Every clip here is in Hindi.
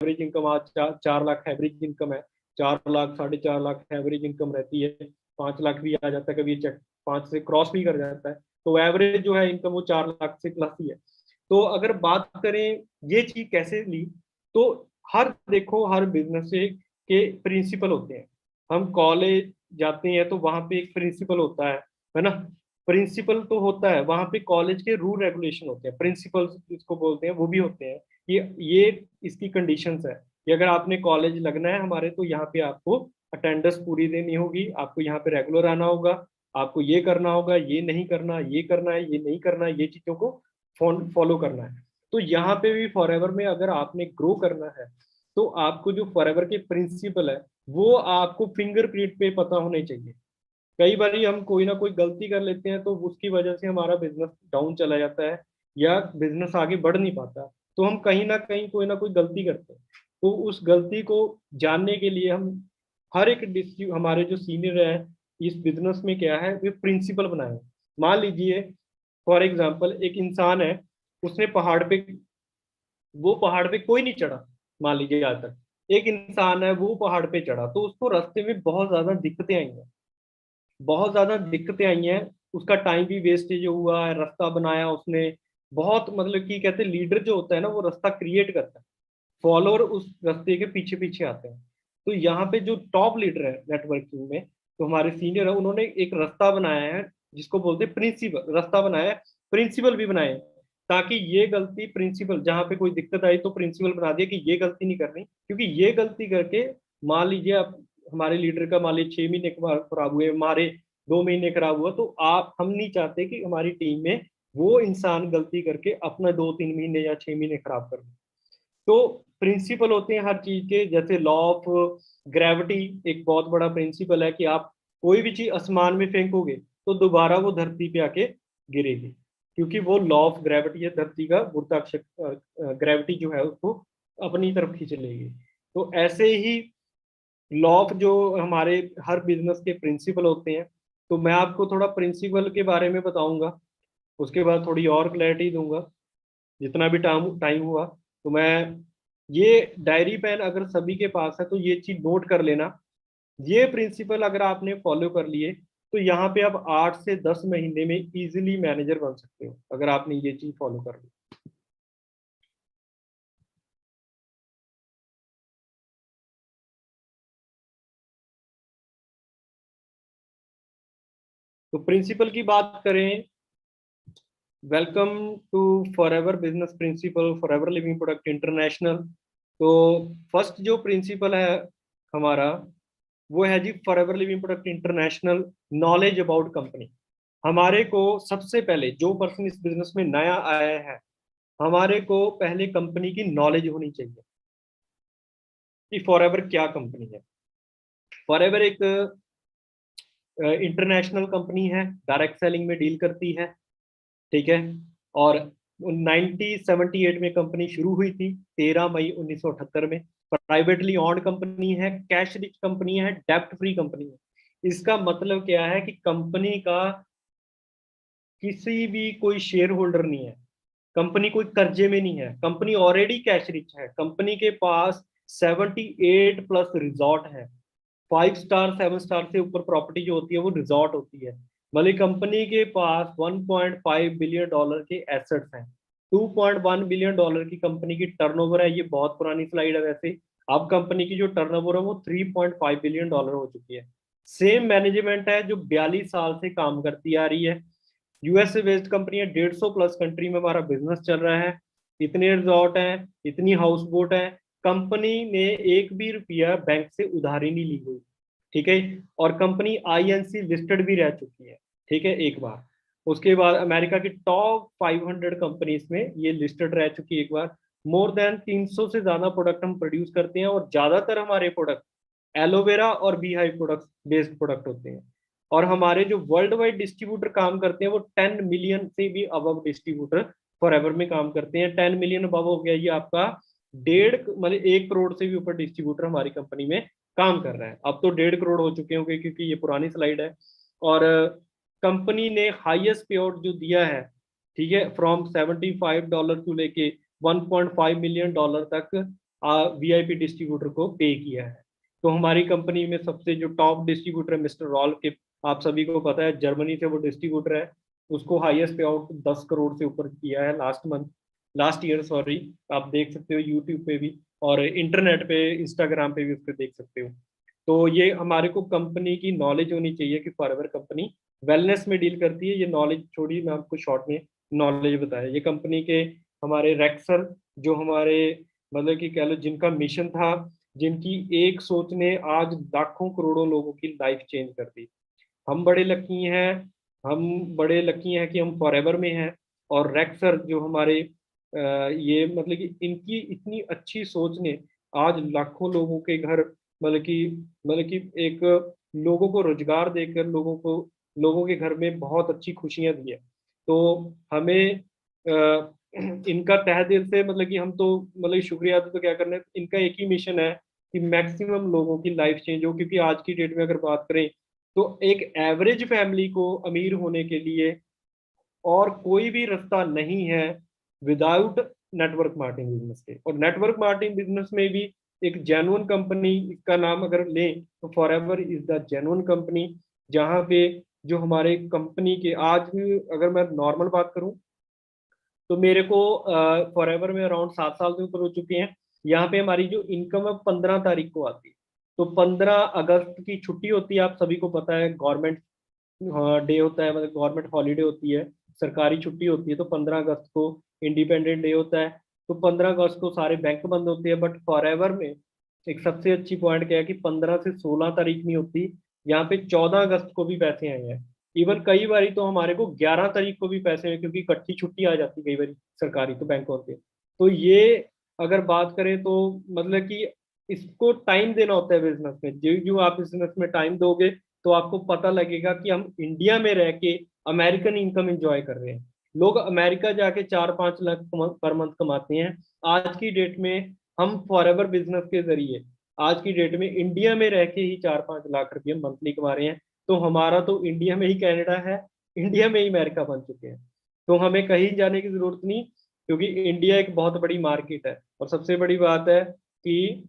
एवरेज इनकम आज 4 लाख एवरेज इनकम है, 4 लाख 4.5 लाख एवरेज इनकम रहती है, 5 लाख भी आ जाता है कभी, चेक 5 से क्रॉस भी कर जाता है, तो एवरेज जो है इनकम वो 4 लाख से प्लस ही है। तो अगर बात करें ये चीज कैसे ली, तो देखो हर बिजनेस के प्रिंसिपल होते हैं। हम कॉलेज जाते हैं तो वहां पे एक प्रिंसिपल होता है ना। प्रिंसिपल तो होता है, वहां पे कॉलेज के रूल रेगुलेशन होते हैं, प्रिंसिपल जिसको बोलते हैं वो भी होते हैं कि ये इसकी कंडीशंस है कि अगर आपने कॉलेज लगना है हमारे, तो यहाँ पे आपको अटेंडेंस पूरी देनी होगी, आपको यहाँ पे रेगुलर आना होगा, आपको ये करना होगा, ये नहीं करना, ये करना है, ये नहीं करना है, ये चीजों को फॉलो करना है। तो यहाँ पे भी फॉरएवर में अगर आपने ग्रो करना है, तो आपको जो फॉरएवर के प्रिंसिपल है वो आपको फिंगरप्रिंट पे पता होने चाहिए। कई बार हम कोई ना कोई गलती कर लेते हैं तो उसकी वजह से हमारा बिजनेस डाउन चला जाता है या बिजनेस आगे बढ़ नहीं पाता, तो हम कहीं ना कहीं कोई ना कोई गलती करते हैं। तो उस गलती को जानने के लिए हम हर एक डिस्ट्रिक्ट, हमारे जो सीनियर है इस बिजनेस में क्या है, वे प्रिंसिपल बनाए हैं। मान लीजिए फॉर एग्जाम्पल एक इंसान है, उसने पहाड़ पे कोई नहीं चढ़ा, मान लीजिए आज तक एक इंसान है वो पहाड़ पे चढ़ा, तो उसको रास्ते में बहुत ज्यादा दिक्कतें आई हैं, बहुत ज्यादा दिक्कतें आई हैं, उसका टाइम भी वेस्टेज हुआ है, रास्ता बनाया उसने बहुत, मतलब कि कहते हैं लीडर जो होता है ना वो रास्ता क्रिएट करता है, फॉलोअर उस रास्ते के पीछे पीछे आते हैं। तो यहाँ पे जो टॉप लीडर है नेटवर्किंग में, तो हमारे सीनियर है, उन्होंने एक रास्ता बनाया है जिसको बोलते हैं प्रिंसिपल, रास्ता बनाया है, प्रिंसिपल भी बनाए हैं, ताकि ये गलती प्रिंसिपल, जहाँ पे कोई दिक्कत आई तो प्रिंसिपल बना दिया कि ये गलती नहीं करनी, क्योंकि ये गलती करके मान लीजिए आप, हमारे लीडर का मान लीजिए 6 महीने खराब हुए, हमारे 2 महीने खराब हुआ, तो आप, हम नहीं चाहते कि हमारी टीम में वो इंसान गलती करके अपना 2-3 महीने या 6 महीने खराब कर दे। तो प्रिंसिपल होते हैं हर चीज के, जैसे लॉ ऑफ ग्रेविटी एक बहुत बड़ा प्रिंसिपल है कि आप कोई भी चीज आसमान में फेंकोगे तो दोबारा वो धरती पे आके गिरेगी, क्योंकि वो लॉ ऑफ ग्रेविटी है, धरती का गुरुत्वाकर्षण ग्रेविटी जो है उसको अपनी तरफ खींच लेगी। तो ऐसे ही लॉ ऑफ जो हमारे हर बिजनेस के प्रिंसिपल होते हैं। तो मैं आपको थोड़ा प्रिंसिपल के बारे में बताऊंगा, उसके बाद थोड़ी और क्लैरिटी दूंगा जितना भी टाइम टाइम हुआ। तो मैं, ये डायरी पेन अगर सभी के पास है तो ये चीज नोट कर लेना, ये प्रिंसिपल अगर आपने फॉलो कर लिए तो यहाँ पे आप 8 से 10 महीने में इजीली मैनेजर बन सकते हो, अगर आपने ये चीज फॉलो कर ली। तो प्रिंसिपल की बात करें, welcome to Forever business principle Forever Living Product International. तो फर्स्ट जो प्रिंसिपल है हमारा, वो है जी Forever Living Product International, knowledge about company. हमारे को सबसे पहले, जो पर्सन इस बिजनेस में नया आया है, हमारे को पहले कंपनी की नॉलेज होनी चाहिए कि फॉरएवर क्या कंपनी है। फॉरएवर एक इंटरनेशनल कंपनी है, डायरेक्ट सेलिंग में डील करती है, ठीक है। और 1978 में कंपनी शुरू हुई थी, 13 मई 1978 में। प्राइवेटली ऑन्ड कंपनी है, कैश रिच कंपनी है, डेप्ट फ्री कंपनी है। इसका मतलब क्या है कि कंपनी का किसी भी कोई शेयर होल्डर नहीं है, कंपनी कोई कर्जे में नहीं है, कंपनी ऑलरेडी कैश रिच है, कंपनी के पास 78+ रिजॉर्ट है, 5 स्टार 7 स्टार से ऊपर प्रॉपर्टी जो होती है वो रिजॉर्ट होती है। मतलब कंपनी के पास $1.5 बिलियन के एसेट्स हैं, $2.1 बिलियन की कंपनी की टर्नओवर है। ये बहुत पुरानी स्लाइड है वैसे, अब कंपनी की जो टर्नओवर है वो $3.5 बिलियन हो चुकी है। सेम मैनेजमेंट है जो 42 साल से काम करती आ रही है। यूएस से बेस्ड कंपनी है, 150+ कंट्री में हमारा बिजनेस चल रहा है, इतने रिजॉर्ट हैं, इतनी हाउस बोट है, कंपनी ने एक भी रुपया बैंक से उधारी नहीं ली हुई, ठीक है। और कंपनी आईएनसी लिस्टेड भी रह चुकी है, ठीक है, एक बार। उसके बाद अमेरिका की टॉप 500 कंपनीज में ये लिस्टेड रह चुकी है एक बार। मोर देन 300 से ज्यादा प्रोडक्ट हम प्रोड्यूस करते हैं, और ज्यादातर हमारे प्रोडक्ट एलोवेरा और bee hive product based product होते हैं। और हमारे जो वर्ल्ड वाइड डिस्ट्रीब्यूटर काम करते हैं वो 10 मिलियन से भी अबव डिस्ट्रीब्यूटर फॉरएवर में काम करते हैं। 10 मिलियन अबव हो गया ये आपका, 1.5 मतलब 1 करोड़ से भी ऊपर डिस्ट्रीब्यूटर हमारी कंपनी में काम कर रहा है। अब तो 1.5 करोड़ हो चुके होंगे क्योंकि ये पुरानी स्लाइड है। और कंपनी ने हाईएस्ट पे आउट जो दिया है, ठीक है, फ्रॉम $75 टू लेके $1.5 मिलियन तक, वीआईपी डिस्ट्रीब्यूटर को पे किया है। तो हमारी कंपनी में सबसे जो टॉप डिस्ट्रीब्यूटर है मिस्टर रॉल के, आप सभी को पता है, जर्मनी से वो डिस्ट्रीब्यूटर है। उसको हाईएस्ट पे आउट 10 करोड़ से ऊपर किया है लास्ट ईयर सॉरी। आप देख सकते हो यूट्यूब पे भी, और इंटरनेट पे इंस्टाग्राम पे भी उसको देख सकते हो। तो ये हमारे को कंपनी की नॉलेज होनी चाहिए कि फॉरएवर कंपनी वेलनेस में डील करती है। ये नॉलेज छोड़ी, मैं आपको शॉर्ट में नॉलेज बताया। ये कंपनी के हमारे रेक्सर, जो हमारे मतलब कि कह लो जिनका मिशन था, जिनकी एक सोच ने आज लाखों करोड़ों लोगों की लाइफ चेंज कर दी। हम बड़े लकी हैं, हम बड़े लकी हैं कि हम फॉरएवर में हैं। और रेक्सर जो हमारे ये मतलब कि इनकी इतनी अच्छी सोच ने आज लाखों लोगों के घर मतलब कि एक लोगों को रोजगार देकर लोगों के घर में बहुत अच्छी खुशियां दी है। तो हमें इनका तहे दिल से मतलब कि हम तो मतलब शुक्रिया अदा तो क्या करना है, इनका एक ही मिशन है कि मैक्सिमम लोगों की लाइफ चेंज हो। क्योंकि आज की डेट में अगर बात करें तो एक एवरेज फैमिली को अमीर होने के लिए और कोई भी रास्ता नहीं है विदाउट नेटवर्क मार्केटिंग बिजनेस के। और नेटवर्क मार्केटिंग बिजनेस में भी एक जेन्युइन कंपनी का नाम अगर लें तो forever is the genuine company. जहाँ पे जो हमारे कंपनी के आज भी अगर मैं नॉर्मल बात करूं तो मेरे को फॉरएवर में अराउंड 7 साल से ऊपर हो चुके हैं। यहाँ पे हमारी जो इनकम है 15 तारीख को आती है। तो 15 अगस्त की छुट्टी होती है, आप सभी को पता है, गवर्नमेंट डे होता है, मतलब गवर्नमेंट हॉलीडे होती है, सरकारी छुट्टी होती है। तो 15 अगस्त को इंडिपेंडेंट डे होता है। तो 15 अगस्त को सारे बैंक बंद होते हैं। बट फॉरएवर में एक सबसे अच्छी पॉइंट क्या है कि 15 से 16 तारीख नहीं होती, यहाँ पे 14 अगस्त को भी पैसे आए हैं। इवन कई बारी तो हमारे को 11 तारीख को भी पैसे हैं, क्योंकि इकट्ठी छुट्टी आ जाती है कई बारी सरकारी तो बैंकों से। तो ये अगर बात करें तो मतलब कि इसको टाइम देना होता है बिजनेस में। जो जो आप बिजनेस में टाइम दोगे तो आपको पता लगेगा कि हम इंडिया में रह के अमेरिकन इनकम एंजॉय कर रहे हैं। लोग अमेरिका जाके 4-5 लाख पर मंथ कमाते हैं। आज की डेट में हम फॉरएवर बिजनेस के जरिए आज की डेट में इंडिया में रह के ही 4-5 लाख रुपये मंथली कमा रहे हैं। तो हमारा तो इंडिया में ही कनाडा है, इंडिया में ही अमेरिका बन चुके हैं। तो हमें कहीं जाने की जरूरत नहीं, क्योंकि इंडिया एक बहुत बड़ी मार्केट है। और सबसे बड़ी बात है कि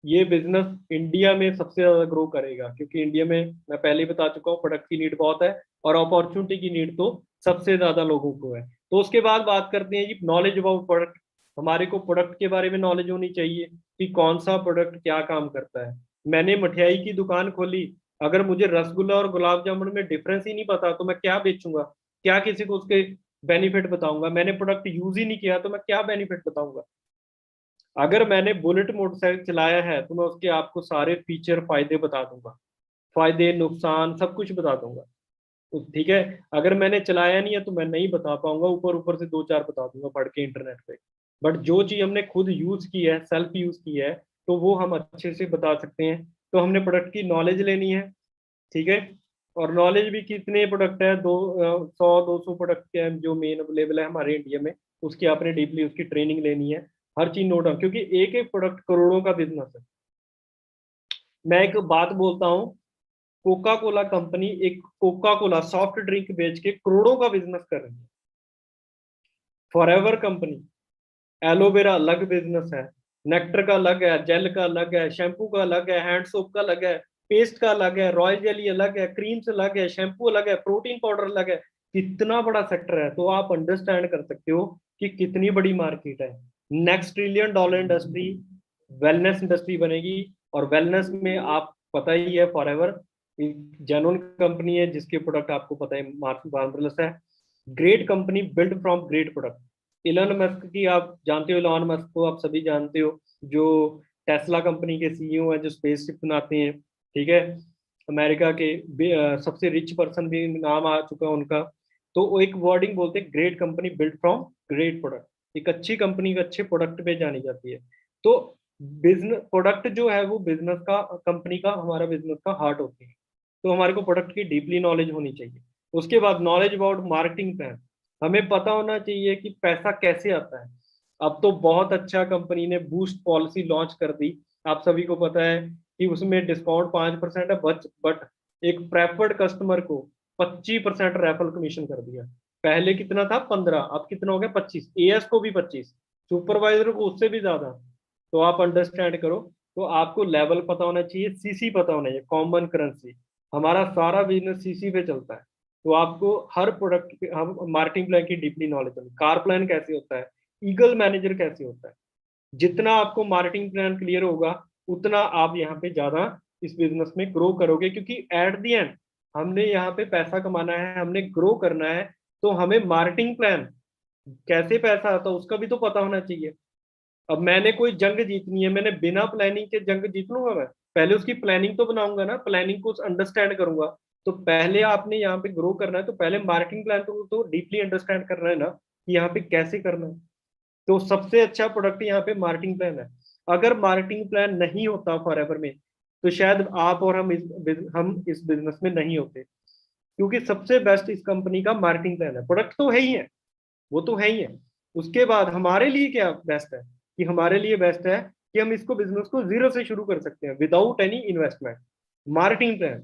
ये बिजनेस इंडिया में सबसे ज्यादा ग्रो करेगा, क्योंकि इंडिया में मैं पहले ही बता चुका हूँ प्रोडक्ट की नीड बहुत है, और अपॉर्चुनिटी की नीड तो सबसे ज्यादा लोगों को है। तो उसके बाद बात करते हैं जी नॉलेज अबाउट प्रोडक्ट। हमारे को प्रोडक्ट के बारे में नॉलेज होनी चाहिए कि कौन सा प्रोडक्ट क्या काम करता है। मैंने मठियाई की दुकान खोली, अगर मुझे रसगुल्ला और गुलाब जामुन में डिफरेंस ही नहीं पता तो मैं क्या बेचूंगा, क्या किसी को उसके बेनिफिट बताऊंगा। मैंने प्रोडक्ट यूज ही नहीं किया तो मैं क्या बेनिफिट बताऊंगा। अगर मैंने बुलेट मोटरसाइकिल चलाया है तो मैं उसके आपको सारे फीचर फायदे बता दूंगा, फायदे नुकसान सब कुछ बता दूंगा। तो ठीक है, अगर मैंने चलाया नहीं है तो मैं नहीं बता पाऊंगा, ऊपर ऊपर से दो चार बता दूंगा पढ़ के इंटरनेट पे। बट जो चीज हमने खुद यूज की है, सेल्फ यूज की है, तो वो हम अच्छे से बता सकते हैं। तो हमने प्रोडक्ट की नॉलेज लेनी है, ठीक है। और नॉलेज भी कितने प्रोडक्ट है, 100-200 प्रोडक्ट के हैं जो मेन अवेलेबल है हमारे इंडिया में, उसकी आपने डीपली उसकी ट्रेनिंग लेनी है। हर चीज नोट डाउन, क्योंकि एक एक प्रोडक्ट करोड़ों का बिजनेस है। मैं एक बात बोलता हूँ, कोका कोला कंपनी एक कोका कोला सॉफ्ट ड्रिंक बेच के करोड़ों का बिजनेस कर रही है। फॉरएवर कंपनी एलोवेरा अलग बिजनेस है, नेक्टर का अलग है, जेल का अलग है, शैम्पू का अलग है, हैंड सोप का अलग है, पेस्ट का अलग है, रॉयल जेली अलग है, क्रीम्स अलग है, शैम्पू अलग है, प्रोटीन पाउडर अलग है। कितना बड़ा सेक्टर है, तो आप अंडरस्टैंड कर सकते हो कि कितनी बड़ी मार्केट है। Next $1 trillion industry wellness industry बनेगी। और वेलनेस में आप पता ही है फॉरएवर जेन्युइन कंपनी है, जिसके प्रोडक्ट आपको पता है मार्केट है। Great company build from great product. Elon Musk की आप जानते हो, इलॉन मस्क को आप सभी जानते हो, जो टेस्ला कंपनी के सीईओ हैं, जो स्पेसशिप बनाते हैं, ठीक है। अमेरिका के सबसे रिच पर्सन भी नाम आ चुका है उनका। तो वो एक वर्डिंग बोलते हैं, great company build from great product. एक अच्छी कंपनी का अच्छे प्रोडक्ट पे जानी जाती है। तो बिजनेस प्रोडक्ट जो है वो बिजनेस का कंपनी का हमारा बिजनेस का हार्ट होती है। तो हमारे को प्रोडक्ट की डीपली नॉलेज होनी चाहिए। उसके बाद नॉलेज अबाउट मार्केटिंग प्लान, हमें पता होना चाहिए कि पैसा कैसे आता है। अब तो बहुत अच्छा कंपनी ने बूस्ट पॉलिसी लॉन्च कर दी। आप सभी को पता है कि उसमें डिस्काउंट 5% है, बट एक प्रेफर्ड कस्टमर को 25% रेफरल कमीशन कर दिया। पहले कितना था 15, अब कितना हो गया 25, एएस को भी 25। सुपरवाइजर को उससे भी ज्यादा। तो आप अंडरस्टैंड करो। तो आपको लेवल पता होना चाहिए, सीसी पता होना चाहिए, कॉमन करेंसी। हमारा सारा बिजनेस सीसी पे चलता है। तो आपको हर प्रोडक्ट, हम मार्केटिंग प्लान की डीपली नॉलेज होगी, कार प्लान कैसे होता है, ईगल मैनेजर कैसे होता है। जितना आपको मार्केटिंग प्लान क्लियर होगा, उतना आप यहाँ पे ज्यादा इस बिजनेस में ग्रो करोगे, क्योंकि एट द एंड हमने यहाँ पे पैसा कमाना है, हमने ग्रो करना है। तो हमें मार्केटिंग प्लान कैसे पैसा आता है उसका भी तो पता होना चाहिए। अब मैंने कोई जंग जीतनी है, मैंने बिना प्लानिंग के जंग जीत लूंगा मैं? पहले उसकी प्लानिंग तो बनाऊंगा ना, प्लानिंग को अंडरस्टैंड करूंगा। तो पहले आपने यहाँ पे ग्रो करना है, तो पहले मार्केटिंग प्लान तो डीपली अंडरस्टैंड करना है ना, कि यहाँ पे कैसे करना है। तो सबसे अच्छा प्रोडक्ट यहाँ पे मार्केटिंग प्लान है। अगर मार्केटिंग प्लान नहीं होता फॉरएवर में, तो शायद आप और हम इस बिजनेस में नहीं होते। क्योंकि सबसे बेस्ट इस कंपनी का मार्केटिंग प्लान है। प्रोडक्ट तो है ही है, वो तो है ही है। उसके बाद हमारे लिए क्या बेस्ट है, कि हमारे लिए बेस्ट है कि हम इसको बिजनेस को जीरो से शुरू कर सकते हैं without any investment. Marketing plan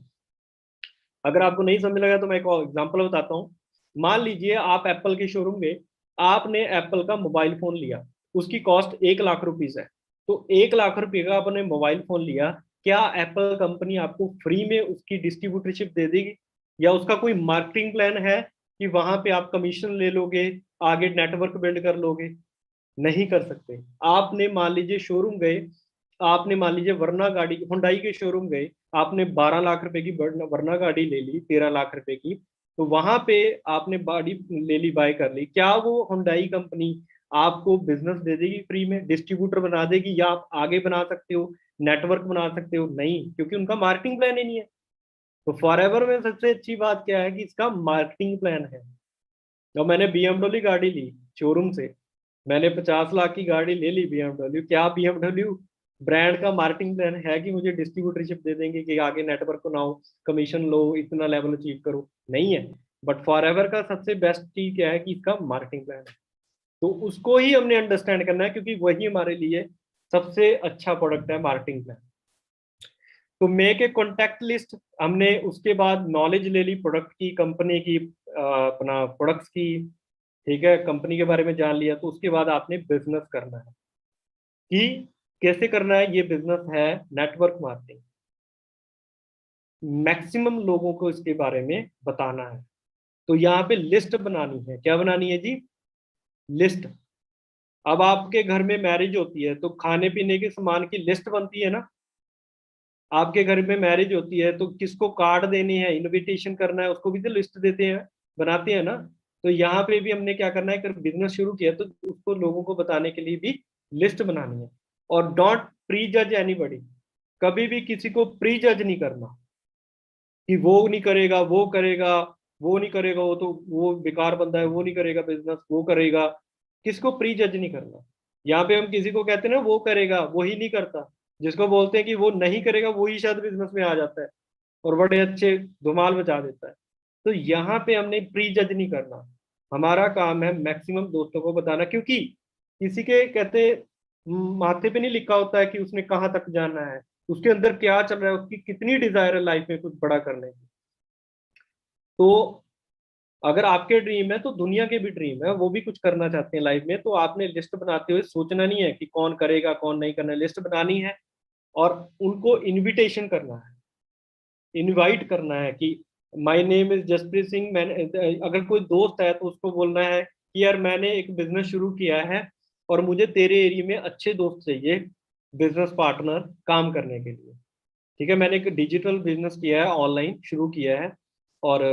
अगर आपको नहीं समझ लगा तो मैं एक एग्जांपल बताता हूँ। मान लीजिए आप एप्पल के शोरूम गए, आपने एप्पल का मोबाइल फोन लिया, उसकी कॉस्ट 1 लाख रुपीज है। तो 1 लाख रुपए का आपने मोबाइल फोन लिया, क्या एप्पल कंपनी आपको फ्री में उसकी डिस्ट्रीब्यूटरशिप दे देगी? या उसका कोई मार्केटिंग प्लान है कि वहां पे आप कमीशन ले लोगे, आगे नेटवर्क बिल्ड कर लोगे? नहीं कर सकते। आपने मान लीजिए शोरूम गए, आपने मान लीजिए वरना गाड़ी, हुंडई के शोरूम गए, आपने 12 लाख रुपए की वरना गाड़ी ले ली, 13 लाख रुपए की। तो वहां पे आपने गाड़ी ले ली, बाय कर ली, क्या वो हुंडई कंपनी आपको बिजनेस दे देगी फ्री में, डिस्ट्रीब्यूटर बना देगी, या आप आगे बना सकते हो, नेटवर्क बना सकते हो? नहीं, क्योंकि उनका मार्केटिंग प्लान ही नहीं है। तो फॉरएवर में सबसे अच्छी बात क्या है कि इसका मार्केटिंग प्लान है। और मैंने बीएमडब्ल्यू गाड़ी ली शोरूम से, मैंने 50 लाख की गाड़ी ले ली बीएमडब्ल्यू। क्या बीएमडब्ल्यू ब्रांड का मार्केटिंग प्लान है कि मुझे डिस्ट्रीब्यूटरशिप दे देंगे कि आगे नेटवर्क बनाओ, कमीशन लो, इतना लेवल अचीव करो? नहीं है। बट फॉरएवर का सबसे बेस्ट चीज क्या है कि इसका मार्केटिंग प्लान है। तो उसको ही हमने अंडरस्टैंड करना है, क्योंकि वही हमारे लिए सबसे अच्छा प्रोडक्ट है, मार्केटिंग प्लान। तो मेक ए कॉन्टैक्ट लिस्ट, हमने उसके बाद नॉलेज ले ली प्रोडक्ट की, कंपनी की, अपना प्रोडक्ट्स की। ठीक है, कंपनी के बारे में जान लिया, तो उसके बाद आपने बिजनेस करना है। कि कैसे करना है ये बिजनेस है, नेटवर्क मार्केटिंग। मैक्सिमम लोगों को इसके बारे में बताना है। तो यहाँ पे लिस्ट बनानी है। क्या बनानी है जी? लिस्ट। अब आपके घर में मैरिज होती है तो खाने पीने के सामान की लिस्ट बनती है ना। आपके घर में मैरिज होती है तो किसको कार्ड देने हैं, इनविटेशन करना है, उसको भी तो लिस्ट देते हैं, बनाते हैं ना। तो यहाँ पे भी हमने क्या करना है, अगर बिजनेस शुरू किया तो उसको लोगों को बताने के लिए भी लिस्ट बनानी है। और डोंट प्री जज एनीबॉडी। कभी भी किसी को प्री जज नहीं करना, कि वो नहीं करेगा, वो करेगा, वो नहीं करेगा, वो तो वो बेकार बंदा है, वो नहीं करेगा बिजनेस, वो करेगा। किसको प्री जज नहीं करना। यहाँ पे हम किसी को कहते हैं ना वो करेगा, वो ही नहीं करता। जिसको बोलते हैं कि वो नहीं करेगा, वो ही शायद बिजनेस में आ जाता है और बड़े अच्छे धुमाल मचा देता है। तो यहाँ पे हमने प्री जज नहीं करना। हमारा काम है मैक्सिमम दोस्तों को बताना, क्योंकि किसी के कहते माथे पे नहीं लिखा होता है कि उसने कहाँ तक जाना है, उसके अंदर क्या चल रहा है, उसकी कितनी डिजायर है लाइफ में कुछ बड़ा करने की। तो अगर आपके ड्रीम है तो दुनिया के भी ड्रीम है, वो भी कुछ करना चाहते हैं लाइफ में, तो आपने लिस्ट बनाते हुए सोचना नहीं है कि कौन करेगा कौन नहीं करना, लिस्ट बनानी है। और उनको इनविटेशन करना है, इनवाइट करना है कि my name is Jaspreet Singh. मैंने, अगर कोई दोस्त है तो उसको बोलना है कि यार मैंने एक बिजनेस शुरू किया है और मुझे तेरे एरिया में अच्छे दोस्त चाहिए, बिजनेस पार्टनर काम करने के लिए। ठीक है, मैंने एक डिजिटल बिजनेस किया है, ऑनलाइन शुरू किया है, और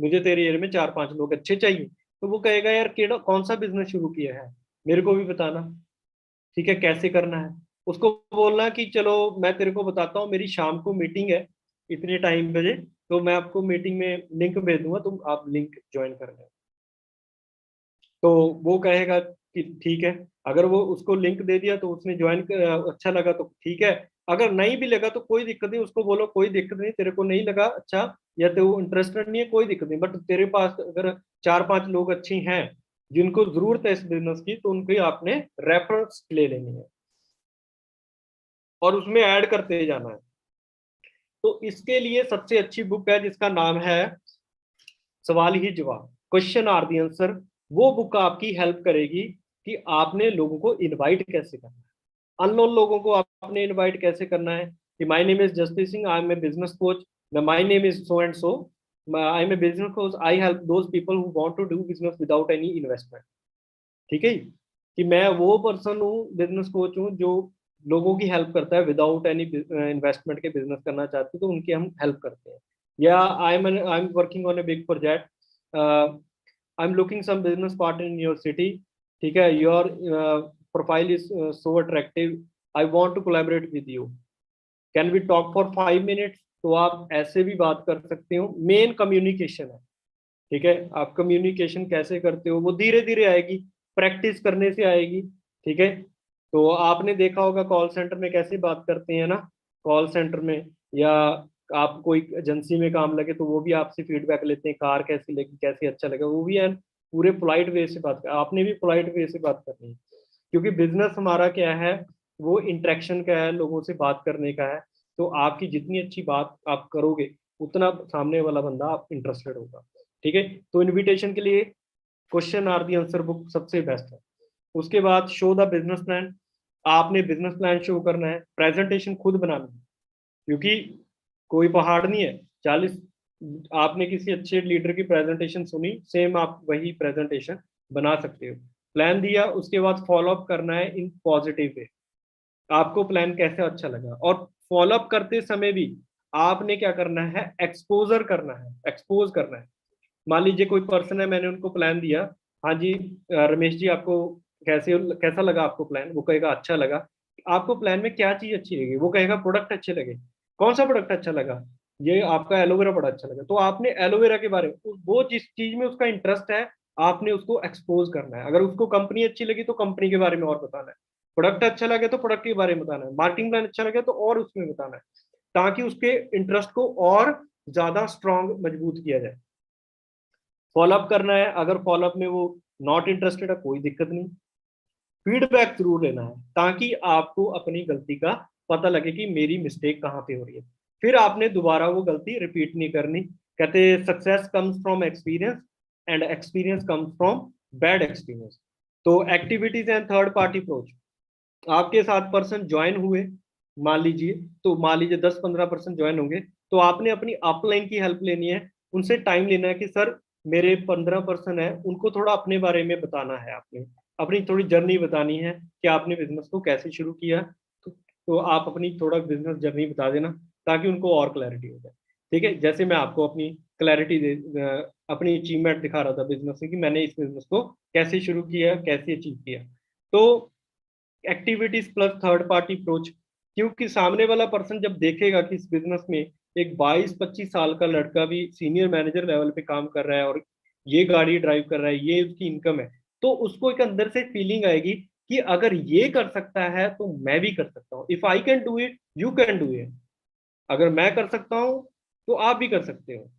मुझे तेरे एरिया में 4-5 लोग अच्छे चाहिए। तो वो कहेगा यार केड़ा कौन सा बिजनेस शुरू किया है, मेरे को भी बताना। ठीक है, कैसे करना है। उसको बोलना कि चलो मैं तेरे को बताता हूँ, मेरी शाम को मीटिंग है इतने टाइम बजे, तो मैं आपको मीटिंग में लिंक भेज दूंगा, तुम आप लिंक ज्वाइन कर लेना। तो वो कहेगा कि ठीक है। अगर वो उसको लिंक दे दिया तो उसने ज्वाइन कर, अच्छा लगा तो ठीक है। अगर नहीं भी लगा तो कोई दिक्कत नहीं, उसको बोलो कोई दिक्कत नहीं, तेरे को नहीं लगा अच्छा, या तो इंटरेस्टेड नहीं है, कोई दिक्कत नहीं, बट तेरे पास अगर 4-5 लोग अच्छे हैं जिनको जरूरत है इस बिजनेस की, तो उनकी आपने रेफरेंस ले लेनी है और उसमें ऐड करते जाना है। तो इसके लिए सबसे अच्छी बुक है जिसका नाम है सवाल ही जवाब, क्वेश्चन आर दी आंसर। वो बुक आपकी हेल्प करेगी कि आपने लोगों को इनवाइट कैसे करना है, अननोन लोगों को आपने इनवाइट कैसे करना है कि my name is Jaspreet Singh, I am a business coach, my name is so and so, I am a business coach, I help those people who want to do business without any investment. ठीक है, कि मैं वो पर्सन हूँ, बिजनेस कोच हूँ, जो लोगों की हेल्प करता है विदाउट एनी इन्वेस्टमेंट के बिजनेस करना चाहते हैं तो उनकी हम हेल्प करते हैं। या I am working on a big project, I am looking some business partner in your city, ठीक है, your profile is so attractive, I want to collaborate with you, can we talk for 5 minutes. तो आप ऐसे भी बात कर सकते हो, मेन कम्युनिकेशन है। ठीक है, आप कम्युनिकेशन कैसे करते हो वो धीरे धीरे आएगी, प्रैक्टिस करने से आएगी। ठीक है, तो आपने देखा होगा कॉल सेंटर में कैसे बात करते हैं ना, कॉल सेंटर में, या आप कोई एजेंसी में काम लगे तो वो भी आपसे फीडबैक लेते हैं, कार कैसी लगी, कैसे अच्छा लगा, वो भी है पूरे पोलाइट वे से बात कर, आपने भी पोलाइट वे से बात करनी है, क्योंकि बिजनेस हमारा क्या है, वो इंटरेक्शन का है, लोगों से बात करने का है। तो आपकी जितनी अच्छी बात आप करोगे उतना सामने वाला बंदा आप इंटरेस्टेड होगा। ठीक है, तो इनविटेशन के लिए question are the answer book सबसे बेस्ट है। उसके बाद शो द बिजनेस प्लान, आपने बिजनेस प्लान शो करना है, प्रेजेंटेशन खुद बनानी है, क्योंकि कोई पहाड़ नहीं है 40, आपने किसी अच्छे लीडर की प्रेजेंटेशन सुनी, सेम आप वही प्रेजेंटेशन बना सकते हो। प्लान दिया, उसके बाद फॉलो अप करना है इन पॉजिटिव वे, आपको प्लान कैसे अच्छा लगा, और फॉलो अप करते समय भी आपने क्या करना है, एक्सपोजर करना है, एक्सपोज करना है। मान लीजिए कोई पर्सन है, मैंने उनको प्लान दिया, हाँ जी रमेश जी आपको कैसा लगा आपको प्लान, वो कहेगा अच्छा लगा। आपको प्लान में क्या चीज अच्छी लगी, वो कहेगा प्रोडक्ट अच्छे लगे, कौन सा प्रोडक्ट अच्छा लगा, ये आपका एलोवेरा बड़ा अच्छा लगा। तो आपने एलोवेरा के बारे में, वो जिस चीज में उसका इंटरेस्ट है आपने उसको एक्सपोज करना है। अगर उसको कंपनी अच्छी लगी तो कंपनी के बारे में और बताना है, प्रोडक्ट अच्छा लगे तो प्रोडक्ट के बारे में बताना है, मार्केटिंग प्लान अच्छा लगे तो और उसमें बताना है, ताकि उसके इंटरेस्ट को और ज्यादा स्ट्रांग मजबूत किया जाए। फॉलोअप करना है, अगर फॉलोअप में वो नॉट इंटरेस्टेड है कोई दिक्कत नहीं, फीडबैक जरूर लेना है, ताकि आपको अपनी गलती का पता लगे कि मेरी मिस्टेक कहाँ पे हो रही है, फिर आपने दोबारा वो गलती रिपीट नहीं करनी। कहते success comes from experience and experience comes from bad experience. तो activities and third party approach, आपके साथ पर्सन ज्वाइन हुए, मान लीजिए, तो मान लीजिए 10-15% ज्वाइन होंगे, तो आपने अपनी अपलाइन की हेल्प लेनी है, उनसे टाइम लेना है कि सर मेरे 15% है, उनको थोड़ा अपने बारे में बताना है, आपने अपनी थोड़ी जर्नी बतानी है कि आपने बिजनेस को कैसे शुरू किया। तो आप अपनी थोड़ा बिजनेस जर्नी बता देना, ताकि उनको और क्लैरिटी हो जाए। ठीक है, जैसे मैं आपको अपनी क्लैरिटी अपनी अचीवमेंट दिखा रहा था बिजनेस में, कि मैंने इस बिजनेस को कैसे शुरू किया, कैसे अचीव किया। तो activities plus third party approach, क्योंकि सामने वाला पर्सन जब देखेगा कि इस बिजनेस में एक 22-25 साल का लड़का भी सीनियर मैनेजर लेवल पे काम कर रहा है और ये गाड़ी ड्राइव कर रहा है, ये उसकी इनकम है, तो उसको एक अंदर से फीलिंग आएगी कि अगर ये कर सकता है तो मैं भी कर सकता हूँ, if I can do it you can do it, अगर मैं कर सकता हूँ तो आप भी कर सकते हो।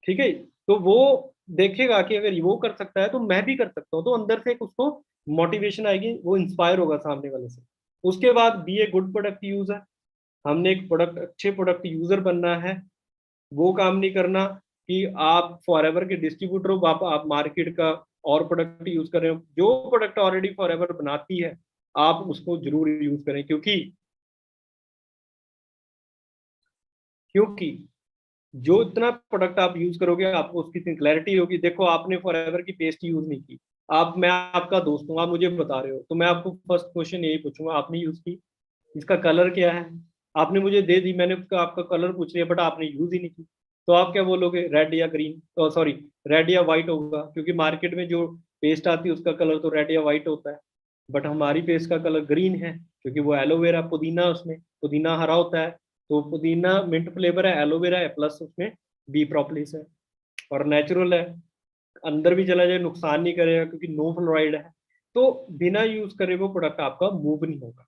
ठीक है, तो वो देखेगा कि अगर वो कर सकता है तो मैं भी कर सकता हूँ, तो अंदर से एक उसको मोटिवेशन आएगी, वो इंस्पायर होगा सामने वाले से। उसके बाद be a good product user, हमने एक प्रोडक्ट अच्छे प्रोडक्ट यूजर बनना है, वो काम नहीं करना कि आप फॉर एवर के डिस्ट्रीब्यूटर हो, आप मार्केट का और प्रोडक्ट यूज कर रहे हो, जो प्रोडक्ट ऑलरेडी फॉर एवर बनाती है आप उसको जरूर यूज करें, क्योंकि जो इतना प्रोडक्ट आप यूज करोगे आपको उसकी इतनी क्लैरिटी होगी। देखो आपने फॉर एवर की पेस्ट यूज नहीं की, आप, मैं आपका दोस्त हूँ, आप मुझे बता रहे हो, तो मैं आपको फर्स्ट क्वेश्चन यही पूछूंगा, आपने यूज की, इसका कलर क्या है, आपने मुझे दे दी, मैंने उसका आपका कलर पूछ लिया बट आपने यूज ही नहीं की, तो आप क्या बोलोगे, रेड या ग्रीन, सॉरी रेड या व्हाइट होगा, क्योंकि मार्केट में जो पेस्ट आती है उसका कलर तो रेड या व्हाइट होता है, बट हमारी पेस्ट का कलर ग्रीन है, क्योंकि वो एलोवेरा पुदीना, उसमें पुदीना हरा होता है, तो पुदीना मिंट फ्लेवर है, एलोवेरा है, प्लस उसमें बी प्रोपोलिस है, और नेचुरल है, अंदर भी चला जाए नुकसान नहीं करेगा क्योंकि नो फ्लोराइड है। तो बिना यूज करे वो प्रोडक्ट आपका मूव नहीं होगा।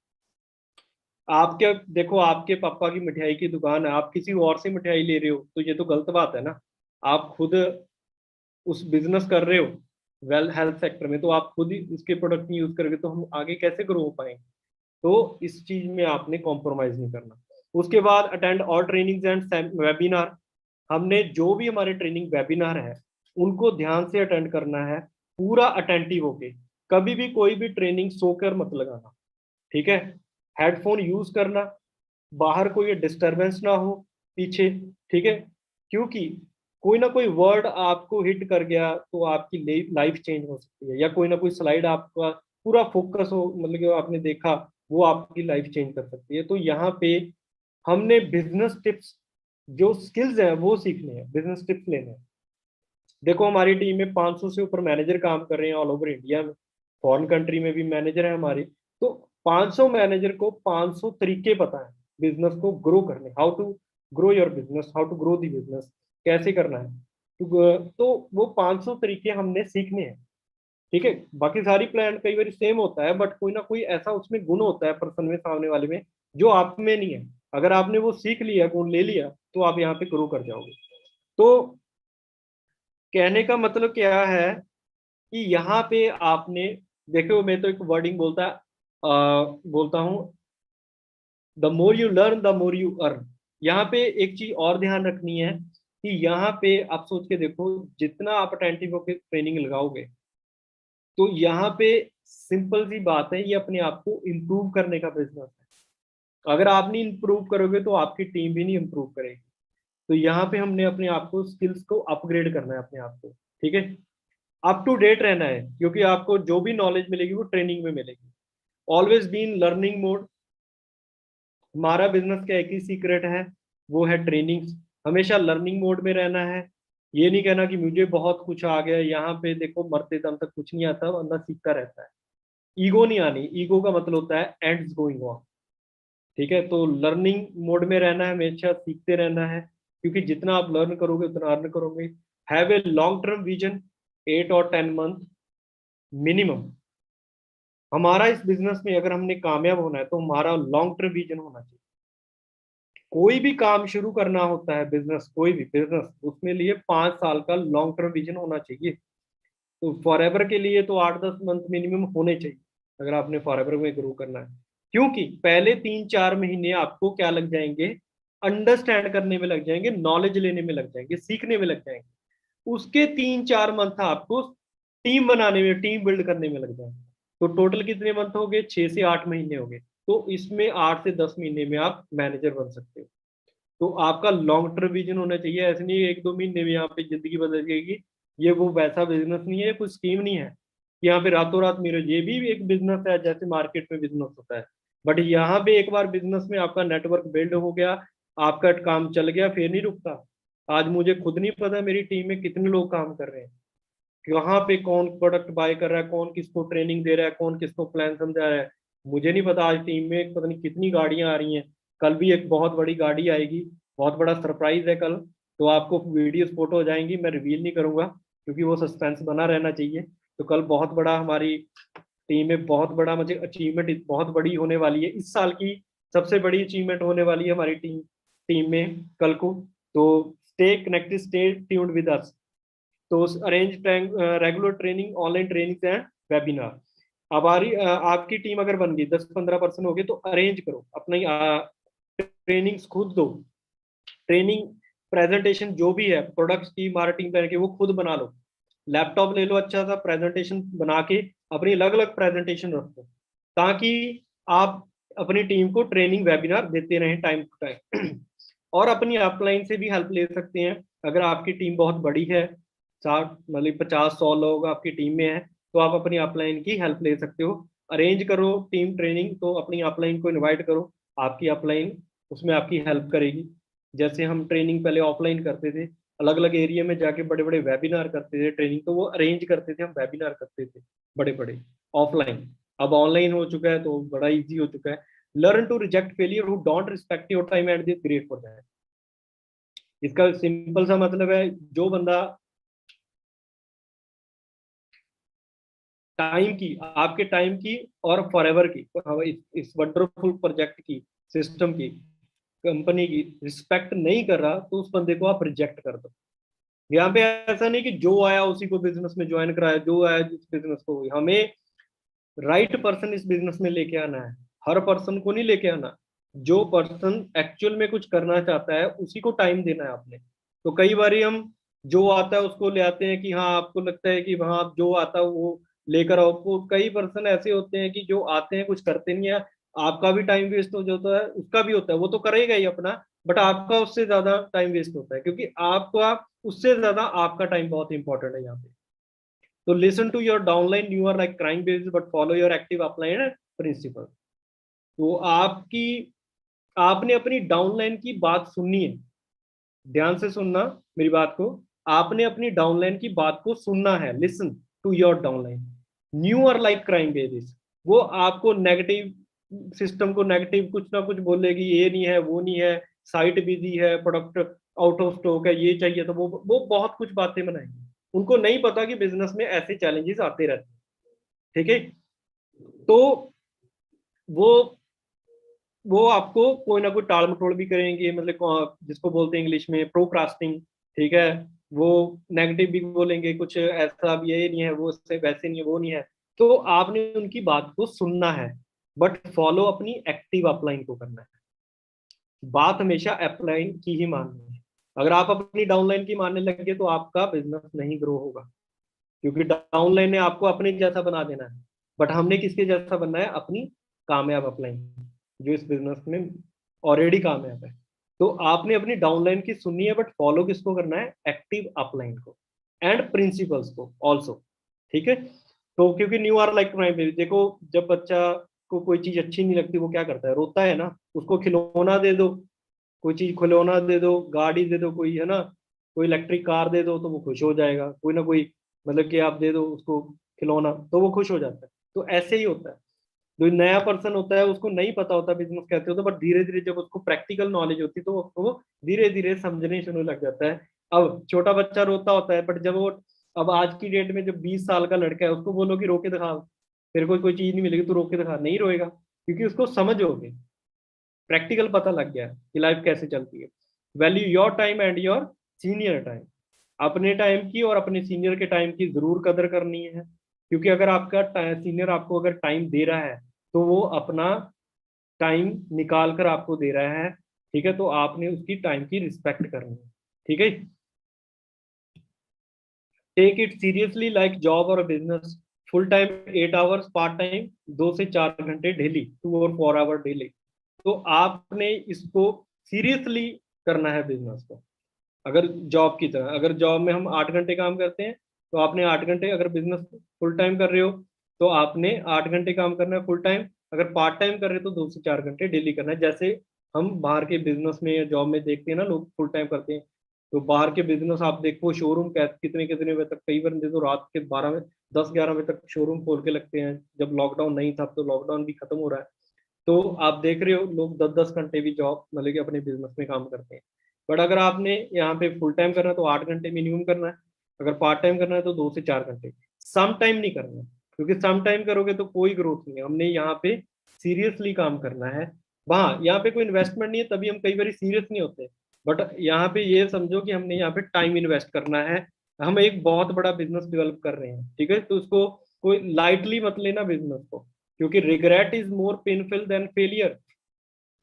आपके देखो आपके पापा की मिठाई की दुकान है, आप किसी और से मिठाई ले रहे हो तो ये तो गलत बात है ना। आप खुद उस बिजनेस कर रहे हो वेल हेल्थ सेक्टर में, तो आप खुद ही इसके प्रोडक्ट यूज करोगे तो हम आगे कैसे ग्रो हो पाएंगे। तो इस चीज में आपने कॉम्प्रोमाइज नहीं करना। उसके बाद attend all trainings and webinar, हमने जो भी हमारे ट्रेनिंग वेबिनार है उनको ध्यान से अटेंड करना है, पूरा अटेंटिव होके, कभी भी कोई भी ट्रेनिंग सोकर मत लगाना, ठीक है। हेडफोन यूज करना, बाहर कोई डिस्टरबेंस ना हो पीछे, ठीक है। क्योंकि कोई ना कोई वर्ड आपको हिट कर गया तो आपकी लाइफ चेंज हो सकती है, या कोई ना कोई स्लाइड आपका पूरा फोकस हो, मतलब कि आपने देखा, वो आपकी लाइफ चेंज कर सकती है। तो यहाँ पे हमने बिजनेस टिप्स, जो स्किल्स हैं वो सीखने हैं, बिजनेस टिप्स लेने हैं। देखो हमारी टीम में 500 से ऊपर मैनेजर काम कर रहे हैं ऑल ओवर इंडिया में, फॉरेन कंट्री में भी मैनेजर है हमारे। तो 500 मैनेजर को 500 तरीके पता है बिजनेस को ग्रो करने, how to grow your business, how to grow the business, कैसे करना है। तो वो 500 तरीके हमने सीखने हैं, ठीक है। बाकी सारी प्लान कई बार सेम होता है, बट कोई ना कोई ऐसा उसमें गुण होता है पर्सन में, सामने वाले में, जो आप में नहीं है। अगर आपने वो सीख लिया, गुण ले लिया, तो आप यहाँ पे ग्रो कर जाओगे। तो कहने का मतलब क्या है कि यहाँ पे आपने, देखो मैं तो एक वर्डिंग बोलता हूँ, the more you learn the more you earn. यहाँ पे एक चीज और ध्यान रखनी है कि यहाँ पे आप सोच के देखो, जितना आप अटेंटिव होकर ट्रेनिंग लगाओगे, तो यहाँ पे सिंपल सी बात है, ये अपने आप को इम्प्रूव करने का बिजनेस है। अगर आप नहीं इम्प्रूव करोगे तो आपकी टीम भी नहीं इम्प्रूव करेगी। तो यहाँ पे हमने अपने आप को, स्किल्स को अपग्रेड करना है अपने आप को, ठीक है। अप टू डेट रहना है, क्योंकि आपको जो भी नॉलेज मिलेगी वो ट्रेनिंग में मिलेगी। Always be in learning mode. हमारा बिजनेस का एक ही सीक्रेट है, वो है ट्रेनिंग्स। हमेशा लर्निंग मोड में रहना है। ये नहीं कहना कि मुझे बहुत कुछ आ गया। यहाँ पे देखो, मरते दम तक कुछ नहीं आता, बंदा सीखता रहता है। ईगो नहीं आनी, ईगो का मतलब होता है एंड्स गोइंग ऑन, ठीक है। तो लर्निंग मोड में रहना है, हमेशा सीखते रहना है, क्योंकि जितना आप लर्न करोगे उतना अर्न करोगे। Have a long term vision, 8 और 10 मंथ मिनिमम। हमारा इस बिजनेस में अगर हमने कामयाब होना है तो हमारा लॉन्ग टर्म विजन होना चाहिए। कोई भी काम शुरू करना होता है, बिजनेस, कोई भी बिजनेस, उसमें लिए 5 साल का लॉन्ग टर्म विजन होना चाहिए। तो फॉर एवर के लिए तो 8-10 मंथ मिनिमम होने चाहिए, अगर आपने फॉर एवर में ग्रो करना है। क्योंकि पहले 3-4 महीने आपको क्या लग जाएंगे, अंडरस्टैंड करने में लग जाएंगे, नॉलेज लेने में लग जाएंगे, सीखने में लग जाएंगे। उसके 3-4 मंथ आपको टीम बनाने में, टीम बिल्ड करने में लग जाएंगे। तो टोटल कितने मंथ हो गए, 6 से 8 महीने हो गए। तो इसमें 8 से 10 महीने में आप मैनेजर बन सकते हो। तो आपका लॉन्ग टर्म विजन होना चाहिए। ऐसे नहीं 1-2 महीने में यहाँ पे जिंदगी बदल जाएगी। ये वो वैसा बिजनेस नहीं है, कोई स्कीम नहीं है कि यहाँ पे रातों रात मेरे, ये भी एक बिजनेस है जैसे मार्केट में बिजनेस होता है। बट यहाँ पे एक बार बिजनेस में आपका नेटवर्क बिल्ड हो गया, आपका काम चल गया, फिर नहीं रुकता। आज मुझे खुद नहीं पता मेरी टीम में कितने लोग काम कर रहे हैं, कहाँ पे कौन प्रोडक्ट बाय कर रहा है, कौन किसको ट्रेनिंग दे रहा है, कौन किसको प्लान समझा रहा है। मुझे नहीं पता। आज टीम में पता नहीं कितनी गाड़ियां आ रही हैं। कल भी एक बहुत बड़ी गाड़ी आएगी, बहुत बड़ा सरप्राइज है कल। तो आपको वीडियोस फोटो हो जाएंगी, मैं रिवील नहीं करूंगा क्योंकि वो सस्पेंस बना रहना चाहिए। तो कल बहुत बड़ा हमारी टीम में, बहुत बड़ा मुझे अचीवमेंट, बहुत बड़ी होने वाली है इस साल की। सबसे बड़ी अचीवमेंट होने वाली है हमारी टीम टीम में कल को। तो stay connected, stay tuned with us. तो arrange regular training, online training and webinar. हमारी आपकी टीम अगर बन गई, 10-15% हो गए, तो अरेंज करो अपनी ट्रेनिंग्स खुद दो। ट्रेनिंग प्रेजेंटेशन जो भी है प्रोडक्ट्स की, मार्केटिंग प्लान की, वो खुद बना लो। लैपटॉप ले लो, अच्छा सा प्रेजेंटेशन बना के अपनी अलग अलग प्रेजेंटेशन रखो, ताकि आप अपनी टीम को ट्रेनिंग वेबिनार देते रहें टाइम टू टाइम। और अपनी अपलाइन से भी हेल्प ले सकते हैं। अगर आपकी टीम बहुत बड़ी है, 60 मतलब 50-100 लोग आपकी टीम में है, तो आप अपनी अपलाइन की हेल्प ले सकते हो। अरेंज करो टीम ट्रेनिंग, तो अपनी अपलाइन को इनवाइट करो। आपकी अपलाइन उसमें आपकी हेल्प करेगी। जैसे हम ट्रेनिंग पहले ऑफलाइन करते थे, अलग अलग एरिया में जाके बड़े बड़े वेबिनार करते थे, ट्रेनिंग तो वो अरेंज करते थे, हम वेबिनार करते थे बड़े बड़े ऑफलाइन। अब ऑनलाइन हो चुका है तो बड़ा इजी हो चुका है। Learn to reject failure who don't respect your time and this great for that. इसका सिंपल सा मतलब है, जो बंदा टाइम की, आपके टाइम की और फॉरएवर की, इस वंडरफुल प्रोजेक्ट की, सिस्टम की, कंपनी की रिस्पेक्ट नहीं कर रहा, तो उस बंदे को आप रिजेक्ट कर दो। यहाँ पे ऐसा नहीं कि जो आया उसी को बिजनेस में ज्वाइन कराया, जो आया जिस बिजनेस को, हमें राइट पर्सन इस बिजनेस में लेके आना है। हर पर्सन को नहीं लेके आना। जो पर्सन एक्चुअल में कुछ करना चाहता है उसी को टाइम देना है आपने। तो कई बार हम जो आता है उसको ले आते हैं कि हाँ, आपको लगता है कि हाँ जो आता है वो लेकर आओ। कई पर्सन ऐसे होते हैं कि जो आते हैं कुछ करते नहीं है, आपका भी टाइम वेस्ट हो जाता है, उसका भी होता है, वो तो करेगा ही अपना, बट आपका उससे ज्यादा टाइम वेस्ट होता है, क्योंकि आपका उससे ज्यादा आपका टाइम बहुत इंपॉर्टेंट है यहाँ पे। तो listen to your downline, you are like crime based but follow your active upline principle. तो आपने अपनी डाउनलाइन की बात सुननी है, ध्यान से सुनना मेरी बात को। आपने अपनी डाउनलाइन की बात को सुनना है, listen to your downline. New और लाइक क्राइम बेसिस, वो आपको नेगेटिव, सिस्टम को नेगेटिव कुछ ना कुछ बोलेगी, ये नहीं है, वो नहीं है, साइट बिजी है, प्रोडक्ट आउट ऑफ स्टॉक है, ये चाहिए, तो वो बहुत कुछ बातें बनाएंगे। उनको नहीं पता कि बिजनेस में ऐसे चैलेंजेस आते रहते हैं। ठीक है, तो वो वो आपको कोई ना कोई टाल मटोल भी करेंगे, मतलब जिसको बोलते हैं इंग्लिश में प्रोक्रास्टिंग। ठीक है, वो नेगेटिव भी बोलेंगे, कुछ ऐसा भी है, ये नहीं है, वो से वैसे नहीं है, वो नहीं है। तो आपने उनकी बात को सुनना है, बट फॉलो अपनी एक्टिव अपलाइन को करना है। बात हमेशा अपलाइन की ही माननी है। अगर आप अपनी डाउनलाइन की मानने लगे तो आपका बिजनेस नहीं ग्रो होगा, क्योंकि डाउनलाइन ने आपको अपने जैसा बना देना है, बट हमने किसके जैसा बनना है? अपनी कामयाब अपलाइन, जो इस बिजनेस में ऑलरेडी कामयाब है। तो आपने अपनी डाउनलाइन की सुननी है, बट फॉलो किसको करना है? एक्टिव अपलाइन को एंड प्रिंसिपल्स को ऑल्सो। ठीक है, तो क्योंकि new are like my baby, देखो जब बच्चा को कोई चीज अच्छी नहीं लगती वो क्या करता है? रोता है ना। उसको खिलौना दे दो, कोई चीज खिलौना दे दो, गाड़ी दे दो कोई, है ना, कोई इलेक्ट्रिक कार दे दो तो वो खुश हो जाएगा, कोई ना कोई, मतलब कि आप दे दो उसको खिलौना तो वो खुश हो जाता है। तो ऐसे ही होता है, जो नया पर्सन होता है उसको नहीं पता होता बिजनेस कैसे होता है, बट धीरे धीरे जब उसको प्रैक्टिकल नॉलेज होती है तो वो धीरे धीरे समझने शुरू लग जाता है। अब छोटा बच्चा रोता होता है, बट जब वो, अब आज की डेट में जब 20 साल का लड़का है उसको बोलो कि रो के दिखा, तेरे को कोई चीज नहीं मिलेगी, तू रो के दिखा, नहीं रोएगा, क्योंकि उसको समझ हो गई, प्रैक्टिकल पता लग गया कि लाइफ कैसे चलती है। Value your time and your senior time, अपने टाइम की और अपने सीनियर के टाइम की जरूर कदर करनी है, क्योंकि अगर आपका सीनियर आपको अगर टाइम दे रहा है तो वो अपना टाइम निकाल कर आपको दे रहा है। ठीक है, तो आपने उसकी टाइम की रिस्पेक्ट करनी है। ठीक है, take it seriously like job और business. Full time 8 hours, part time 2 से 4 घंटे डेली, 2 और 4 आवर डेली। तो आपने इसको सीरियसली करना है बिजनेस को। अगर जॉब की तरह, अगर जॉब में हम 8 घंटे काम करते हैं तो आपने 8 घंटे, अगर बिजनेस फुल टाइम कर रहे हो तो आपने 8 घंटे काम करना है फुल टाइम। अगर पार्ट टाइम कर रहे हो तो 2 से 4 घंटे डेली करना है। जैसे हम बाहर के बिजनेस में या जॉब में देखते हैं ना, लोग फुल टाइम करते हैं, तो बाहर के बिजनेस आप देखो, शोरूम कितने कितने बजे तक, कई बंदे तो रात के 12 में, 10-11 बजे तक शोरूम खोल के लगते हैं। जब लॉकडाउन नहीं था, तो लॉकडाउन भी खत्म हो रहा है, तो आप देख रहे हो लोग 10-10 घंटे भी जॉब, मतलब कि अपने बिजनेस में काम करते हैं। बट अगर आपने यहाँ पे फुल टाइम करना है तो 8 घंटे मिनिमम करना है। अगर पार्ट टाइम करना है तो 2 से 4 घंटे। सम टाइम नहीं करना, क्योंकि सम टाइम करोगे तो कोई ग्रोथ नहीं है। हमने यहाँ पे सीरियसली काम करना है। वहाँ यहाँ पे कोई इन्वेस्टमेंट नहीं है, तभी हम कई बार सीरियस नहीं होते। बट यहाँ पे ये समझो कि हमने यहाँ पे टाइम इन्वेस्ट करना है। हम एक बहुत बड़ा बिजनेस डेवलप कर रहे हैं, ठीक है, तो उसको कोई लाइटली मत लेना बिजनेस को, क्योंकि regret is more painful than failure.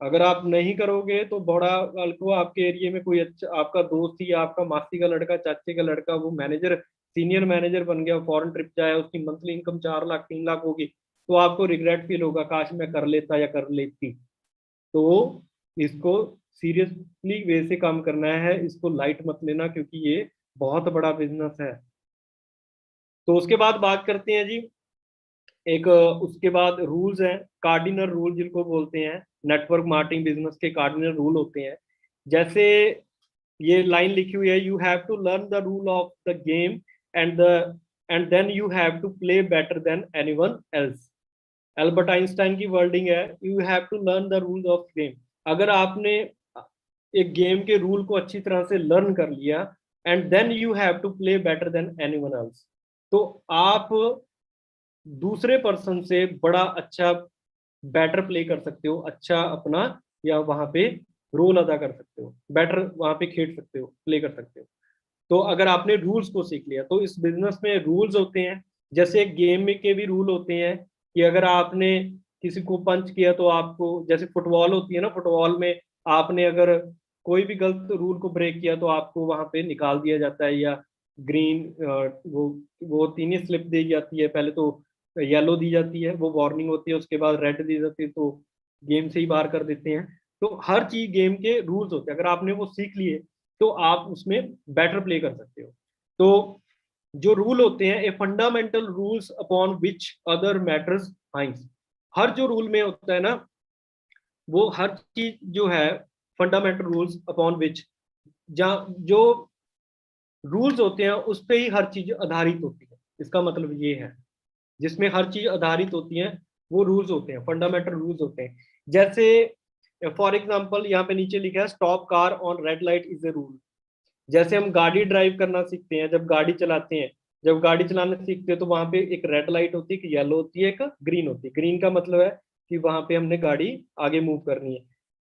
अगर आप नहीं करोगे तो बड़ा कल को आपके एरिया में कोई अच्छा आपका दोस्त ही, आपका मासी का लड़का, चाचे का लड़का, वो मैनेजर, सीनियर मैनेजर बन गया, फॉरेन ट्रिप जाए, उसकी मंथली इनकम 4 लाख 3 लाख होगी, तो आपको रिग्रेट फील होगा, काश मैं कर लेता या कर लेती। तो इसको सीरियसली वे से काम करना है, इसको लाइट मत लेना, क्योंकि ये बहुत बड़ा बिजनेस है। तो उसके बाद बात करते हैं जी, एक उसके बाद रूल्स हैं, कार्डिनल रूल जिनको बोलते हैं। नेटवर्क मार्केटिंग बिजनेस के कार्डिनल रूल होते हैं। जैसे ये लाइन लिखी हुई है, you have to learn the rule of the game and the end then you have to play better than anyone else. Albert Einstein की वर्डिंग है, you have to learn the rule of game. अगर आपने एक गेम के रूल को अच्छी तरह से लर्न कर लिया, and then you have to play better than anyone else, तो आप दूसरे पर्सन से बड़ा अच्छा बेटर प्ले कर सकते हो, अच्छा अपना या वहां पे रोल अदा कर सकते हो, बेटर वहां पे खेल सकते हो, प्ले कर सकते हो। तो अगर आपने रूल्स को सीख लिया, तो इस बिजनेस में रूल्स होते हैं। जैसे गेम में के भी रूल होते हैं कि अगर आपने किसी को पंच किया तो आपको, जैसे फुटबॉल होती है ना, फुटबॉल में आपने अगर कोई भी गलत रूल को ब्रेक किया तो आपको वहां पे निकाल दिया जाता है, या ग्रीन, वो होती नहीं, स्लिप दी जाती है, पहले तो येलो दी जाती है, वो वार्निंग होती है, उसके बाद रेड दी जाती है, तो गेम से ही बाहर कर देते हैं। तो हर चीज गेम के रूल्स होते हैं, अगर आपने वो सीख लिए तो आप उसमें बेटर प्ले कर सकते हो। तो जो रूल होते हैं, a fundamental rules upon which other matters hinges, हर जो रूल में होता है ना, वो हर चीज जो है, फंडामेंटल रूल्स अपॉन विच, जहाँ जो रूल्स होते हैं उस पे ही हर चीज आधारित होती है, इसका मतलब ये है, जिसमें हर चीज आधारित होती है वो रूल्स होते हैं, फंडामेंटल रूल्स होते हैं। जैसे फॉर एग्जांपल यहाँ पे नीचे लिखा है stop car on red light is a rule. जैसे हम गाड़ी ड्राइव करना सीखते हैं, जब गाड़ी चलाते हैं, जब गाड़ी चलाना सीखते हैं तो वहां पे एक रेड लाइट होती है, एक येलो होती है, एक ग्रीन होती है। ग्रीन का मतलब है कि वहां पे हमने गाड़ी आगे मूव करनी है,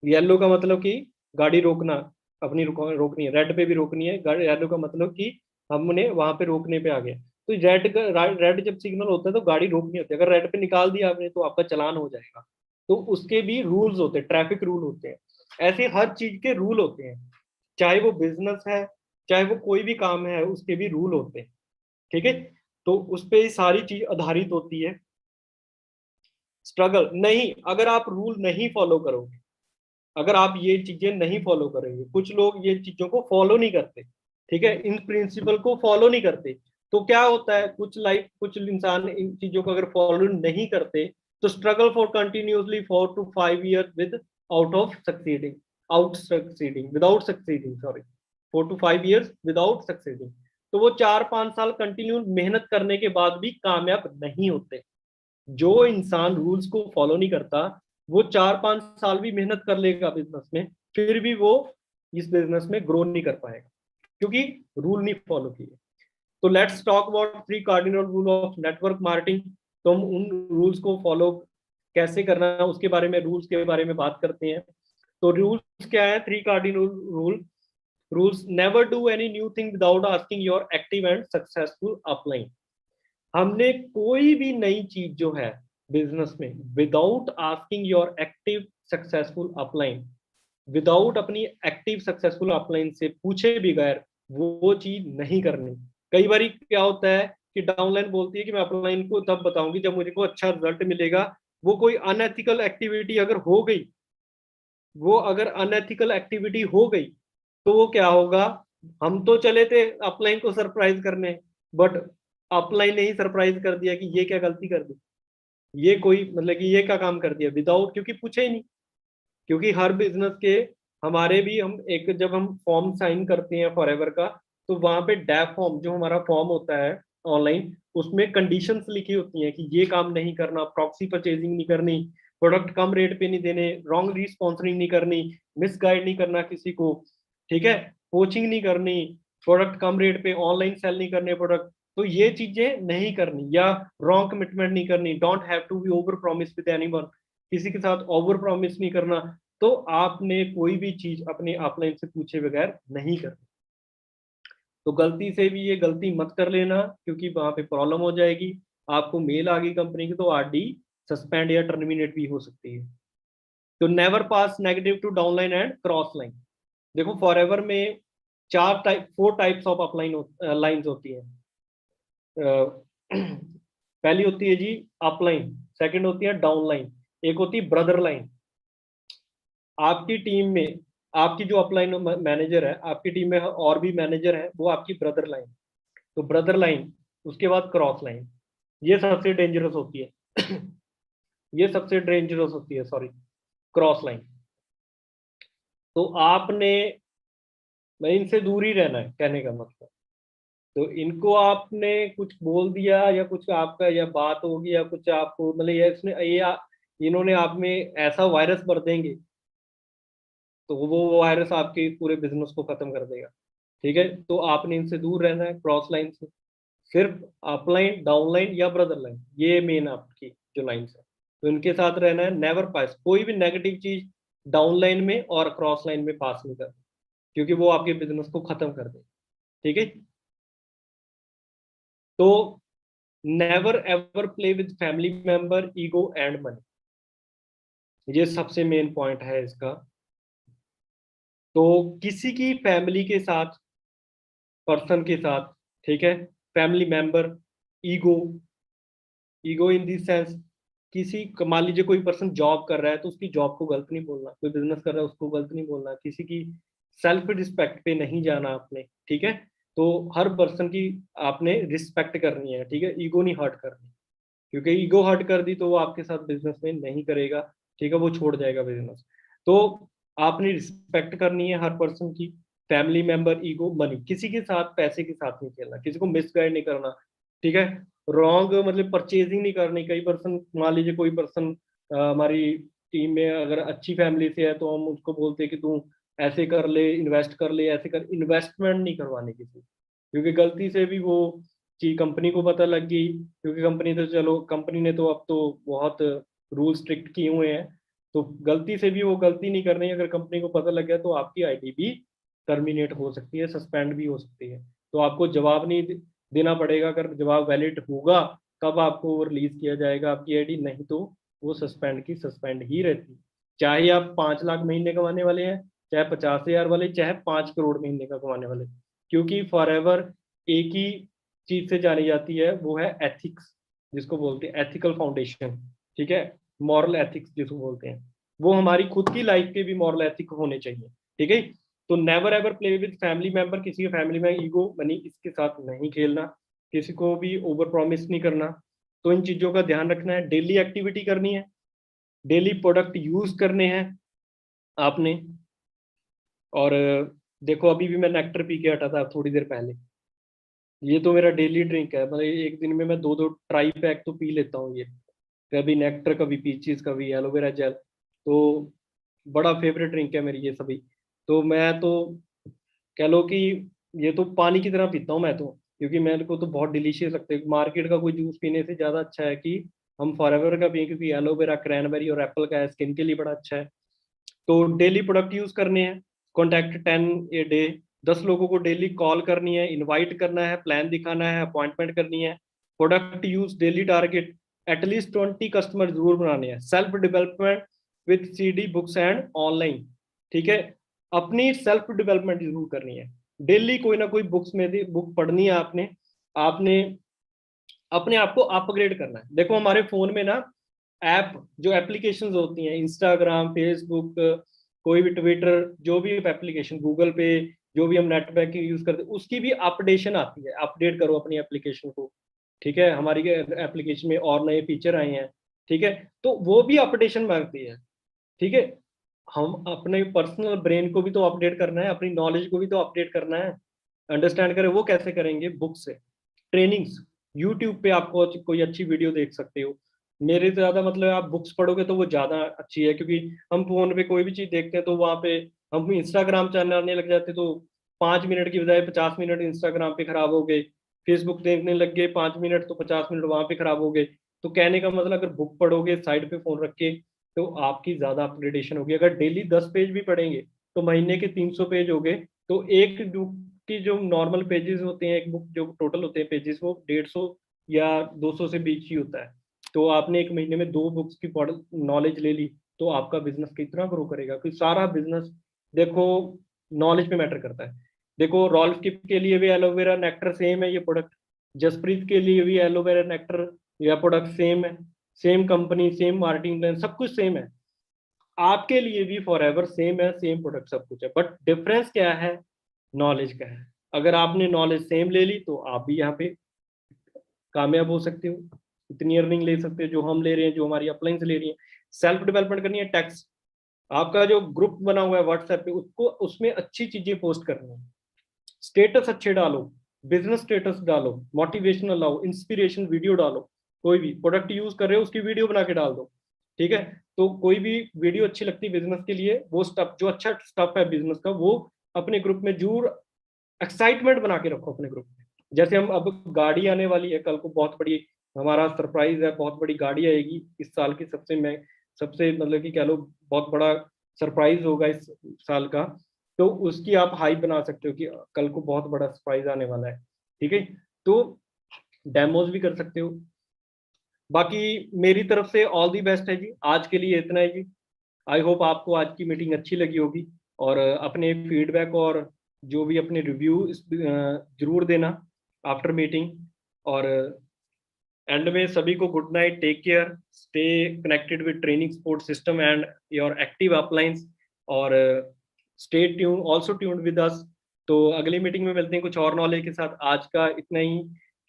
येलो का मतलब कि गाड़ी रोकना, अपनी रोकनी है, रेड पे भी रोकनी है गाड़ी, येलो का मतलब कि हमने वहां पे रोकने पे आ गए। तो रेड का, रेड जब सिग्नल होता है तो गाड़ी रोकनी होती है, अगर रेड पे निकाल दिया आपने तो आपका चालान हो जाएगा। तो उसके भी रूल्स होते हैं, ट्रैफिक रूल होते हैं। ऐसे हर चीज के रूल होते हैं, चाहे वो बिजनेस है, चाहे वो कोई भी काम है, उसके भी रूल होते हैं। ठीक है, तो उस पे सारी चीज आधारित होती है। स्ट्रगल नहीं, अगर आप रूल नहीं फॉलो करोगे, अगर आप ये चीजें नहीं फॉलो करेंगे, कुछ लोग ये चीजों को फॉलो नहीं करते, ठीक है, इन प्रिंसिपल को फॉलो नहीं करते, तो क्या होता है, कुछ इंसान इन चीजों को अगर फॉलो नहीं करते, तो struggle for continuously 4 to 5 years with out of succeeding, out succeeding without succeeding, sorry, 4 to 5 years without succeeding. तो वो 4-5 साल कंटिन्यू मेहनत करने के बाद भी कामयाब नहीं होते। जो इंसान रूल्स को फॉलो नहीं करता, वो 4-5 साल भी मेहनत कर लेगा बिजनेस में, फिर भी वो इस बिजनेस में ग्रो नहीं कर पाएगा, क्योंकि रूल नहीं फॉलो किए। तो let's talk about 3 cardinal rule of network marketing. तो हम उन रूल्स को फॉलो कैसे करना है उसके बारे में, रूल्स के बारे में बात करते हैं। तो रूल्स क्या है, 3 cardinal rule. Rules: never do any new thing without asking your active and successful upline. हमने कोई भी नई चीज जो है बिजनेस में, without asking your active successful upline, without अपनी एक्टिव सक्सेसफुल अपलाइन से पूछे बगैर वो चीज नहीं करनी। कई बार क्या होता है कि डाउनलाइन बोलती है कि मैं अपलाइन को तब बताऊंगी जब मुझे को अच्छा रिजल्ट मिलेगा। वो कोई अनएथिकल एक्टिविटी अगर हो गई, वो अगर अनएथिकल एक्टिविटी हो गई, तो वो क्या होगा, हम तो चले थे अपलाइन को सरप्राइज करने, बट अपलाइन ने ही सरप्राइज कर दिया कि ये क्या गलती कर दी, ये कोई मतलब कि ये क्या काम कर दिया विदाउट, क्योंकि पूछे ही नहीं। क्योंकि हर बिजनेस के, हमारे भी, हम एक जब हम फॉर्म साइन करते हैं फॉरएवर का, तो वहां पे डैप फॉर्म जो हमारा फॉर्म होता है ऑनलाइन, उसमें कंडीशंस लिखी होती हैं कि ये काम नहीं करना, प्रॉक्सी परचेजिंग नहीं करनी, प्रोडक्ट कम रेट पे नहीं देने, रॉन्ग रीस्पॉन्सरिंग नहीं करनी, मिसगाइड नहीं करना किसी को, ठीक है, कोचिंग नहीं करनी, प्रोडक्ट कम रेट पे ऑनलाइन सेल नहीं करने प्रोडक्ट। तो ये चीजें नहीं करनी, या रॉन्ग कमिटमेंट नहीं करनी, don't have to be over promise with anyone, किसी के साथ ओवर प्रॉमिस नहीं करना। तो आपने कोई भी चीज अपने अपलाइन से पूछे बगैर नहीं करनी। तो गलती से भी ये गलती मत कर लेना, क्योंकि वहां पे प्रॉब्लम हो जाएगी। आपको मेल आ गई कंपनी की तो आरडी सस्पेंड या टर्मिनेट भी हो सकती है। तो never pass negative to downline and cross line. देखो फॉरएवर में 4 टाइप्स ऑफ अपलाइन लाइंस होती है। पहली होती है जी अपलाइन, सेकंड होती है डाउनलाइन, एक होती है ब्रदर लाइन। आपकी टीम में, आपकी जो अपलाइन मैनेजर है, आपकी टीम में और भी मैनेजर है, वो आपकी ब्रदर लाइन। तो ब्रदर लाइन, उसके बाद क्रॉस लाइन, ये सबसे डेंजरस होती है। ये सबसे डेंजरस होती है, सॉरी, क्रॉस लाइन। तो आपने, मैं इनसे दूर ही रहना है कहने का मतलब। तो इनको आपने कुछ बोल दिया, या कुछ आपका या बात होगी, या कुछ आपको मतलब ये इसने इन्होंने आप में ऐसा वायरस भर देंगे, तो वो वायरस आपके पूरे बिजनेस को खत्म कर देगा। ठीक है, तो आपने इनसे दूर रहना है, क्रॉस लाइन से। सिर्फ अपलाइन, डाउनलाइन या ब्रदर लाइन, ये मेन आपकी जो लाइन्स है, तो इनके साथ रहना है। नेवर पास, कोई भी नेगेटिव चीज डाउनलाइन में और क्रॉस लाइन में पास नहीं करना, क्योंकि वो आपके बिजनेस को खत्म कर देगा। ठीक है, तो never ever play with family member, ego and money, ये सबसे मेन पॉइंट है इसका। तो किसी की फैमिली के साथ, पर्सन के साथ, ठीक है। Family member, ego, ego in this sense, मान लीजिए कोई पर्सन जॉब कर रहा है तो उसकी जॉब को गलत नहीं बोलना, कोई बिजनेस कर रहा है उसको गलत नहीं बोलना, किसी की सेल्फ रिस्पेक्ट पे नहीं जाना आपने, ठीक है। तो हर पर्सन की आपने रिस्पेक्ट करनी है, ठीक है, ईगो नहीं हर्ट करनी, क्योंकि ईगो हर्ट कर दी तो वो आपके साथ बिजनेस में नहीं करेगा, ठीक है, वो छोड़ जाएगा बिजनेस। तो आपने रिस्पेक्ट करनी है हर पर्सन की। फैमिली मेंबर, ईगो, मनी, किसी के साथ पैसे के साथ नहीं खेलना, किसी को मिसगाइड नहीं करना, ठीक है। रॉन्ग मतलब परचेजिंग नहीं करनी। कई पर्सन, मान लीजिए कोई पर्सन हमारी टीम में अगर अच्छी फैमिली से है तो हम उसको बोलते हैं कि तू ऐसे कर ले, इन्वेस्ट कर ले, ऐसे कर, इन्वेस्टमेंट नहीं करवानी किसी, क्योंकि गलती से भी वो चीज कंपनी को पता लग गई, क्योंकि कंपनी तो, चलो कंपनी ने तो अब तो बहुत रूल स्ट्रिक्ट किए हुए हैं, तो गलती से भी वो गलती नहीं करनी, अगर कंपनी को पता लग गया तो आपकी आईडी भी टर्मिनेट हो सकती है, सस्पेंड भी हो सकती है। तो आपको जवाब नहीं देना पड़ेगा, अगर जवाब वैलिड होगा तब आपको वो रिलीज किया जाएगा आपकी आईडी, नहीं तो वो सस्पेंड की सस्पेंड ही रहती है। चाहे आप 5 लाख महीने कमाने वाले हैं, चाहे 50,000 वाले, चाहे 5 करोड़ महीने का कमाने वाले, क्योंकि फॉर एवर एक ही चीज से जानी जाती है, वो है एथिक्स, जिसको बोलते हैं एथिकल फाउंडेशन, ठीक है, मॉरल एथिक्स जिसको बोलते हैं, वो हमारी खुद की लाइफ के भी मॉरल एथिक होने चाहिए, ठीक है। तो never ever play with family member, किसी के फैमिली में ईगो, मनी, इसके साथ नहीं खेलना, किसी को भी ओवर प्रॉमिस नहीं करना। तो इन चीजों का ध्यान रखना है, डेली एक्टिविटी करनी है, डेली प्रोडक्ट यूज करने हैं आपने। और देखो अभी भी मैं नेक्टर पी के हटा था थोड़ी देर पहले, ये तो मेरा डेली ड्रिंक है, मतलब एक दिन में मैं 2-2 ट्राई पैक तो पी लेता हूँ ये, कभी नेक्टर, कभी पीचीज, कभी एलोवेरा जेल, तो बड़ा फेवरेट ड्रिंक है मेरी ये सभी। तो मैं तो कह लो कि ये तो पानी की तरह पीता हूँ मैं तो, क्योंकि मेरे को तो बहुत डिलीशियस लगता है, मार्केट का कोई जूस पीने से ज़्यादा अच्छा है कि हम फॉरएवर का पिए, क्योंकि एलोवेरा, क्रैनबेरी और एप्पल का है, स्किन के लिए बड़ा अच्छा है। तो डेली प्रोडक्ट यूज करने हैं, कॉन्टैक्ट 10 ए डे, 10 लोगों को डेली कॉल करनी है, इनवाइट करना है, प्लान दिखाना है, अपॉइंटमेंट करनी है, product use daily target at least 20 customer जरूर बनाने हैं, self development with CD books and online, ठीक है। अपनी सेल्फ डेवलपमेंट जरूर करनी है, डेली कोई ना कोई बुक्स में भी बुक पढ़नी है आपने, आपने अपने आप को अपग्रेड करना है। देखो हमारे फोन में ना ऐप, जो एप्लीकेशंस होती हैं, इंस्टाग्राम, फेसबुक, कोई भी ट्विटर, जो भी एप्लीकेशन, गूगल पे, जो भी हम नेट बैंकिंग यूज करते हैं, उसकी भी अपडेशन आती है, अपडेट करो अपनी एप्लीकेशन को, ठीक है। हमारी एप्लीकेशन में और नए फीचर आए हैं, ठीक है, तो वो भी अपडेशन मांगती है, ठीक है। हम अपने पर्सनल ब्रेन को भी तो अपडेट करना है, अपनी नॉलेज को भी तो अपडेट करना है, अंडरस्टैंड करें, वो कैसे करेंगे, बुक से, ट्रेनिंग्स, यूट्यूब पे आपको कोई अच्छी वीडियो देख सकते हो, मेरे से ज्यादा मतलब आप बुक्स पढ़ोगे तो वो ज्यादा अच्छी है, क्योंकि हम फोन पे कोई भी चीज देखते हैं तो वहाँ पे हम इंस्टाग्राम चलाने लग जाते तो 5 मिनट की बजाय 50 मिनट इंस्टाग्राम पे खराब हो गए, फेसबुक देखने लग गए 5 मिनट तो 50 मिनट वहां पे खराब हो गए। तो कहने का मतलब अगर बुक पढ़ोगे साइड पे फोन रख के तो आपकी ज्यादा अपग्रेडेशन होगी। अगर डेली 10 पेज भी पढ़ेंगे तो महीने के 300 पेज हो गए, तो एक बुक की जो नॉर्मल पेजेस होते हैं, एक बुक जो टोटल होते हैं पेजेस, वो 150 या 200 से बीच ही होता है। तो आपने एक महीने में 2 बुक्स की नॉलेज ले ली, तो आपका बिजनेस कितना ग्रो करेगा, क्योंकि सारा बिजनेस देखो नॉलेज पे मैटर करता है। देखो रॉल्फ किप के लिए भी एलोवेरा नेक्टर सेम है ये प्रोडक्ट, जसप्रीत के लिए भी एलोवेरा नेक्टर या प्रोडक्ट सेम है, same company, same marketing plan, सब कुछ सेम है, आपके लिए भी फॉर एवर सेम है, सेम प्रोडक्ट सब कुछ है, बट डिफरेंस क्या है, नॉलेज का है। अगर आपने नॉलेज सेम ले ली तो आप भी यहाँ पे कामयाब हो सकते हो, इतनी अर्निंग ले सकते हो जो हम ले रहे हैं, जो हमारी अपलाइंस ले रही है। सेल्फ डेवलपमेंट करनी है, टैक्स, आपका जो ग्रुप बना हुआ है व्हाट्सएप पे, उसको उसमें अच्छी चीजें पोस्ट करनी है, स्टेटस अच्छे डालो, बिजनेस स्टेटस डालो, मोटिवेशनल लाओ, इंस्पिरेशन वीडियो डालो, कोई भी प्रोडक्ट यूज कर रहे हो उसकी वीडियो बना के डाल दो, ठीक है। तो कोई भी वीडियो अच्छी लगती है बिजनेस के लिए, वो स्टफ जो अच्छा स्टफ है बिजनेस का, वो अपने ग्रुप में जरूर एक्साइटमेंट बना के रखो अपने ग्रुप में। जैसे हम अब गाड़ी आने वाली है कल को, बहुत बड़ी हमारा सरप्राइज है, बहुत बड़ी गाड़ी आएगी इस साल की, सबसे मतलब कि कह लो बहुत बड़ा सरप्राइज होगा इस साल का। तो उसकी आप हाइप बना सकते हो कि कल को बहुत बड़ा सरप्राइज आने वाला है, ठीक है। तो डेमोज भी कर सकते हो। बाकी मेरी तरफ से ऑल दी बेस्ट है जी, आज के लिए इतना है जी। आई होप आपको आज की मीटिंग अच्छी लगी होगी, और अपने फीडबैक और जो भी अपने रिव्यू जरूर देना, आफ्टर मीटिंग। और एंड में सभी को good night, take care, stay connected with training support system and your active uplines, और stay tune, also tuned with us. तो अगली मीटिंग में मिलते हैं कुछ और नॉलेज के साथ। आज का इतना ही,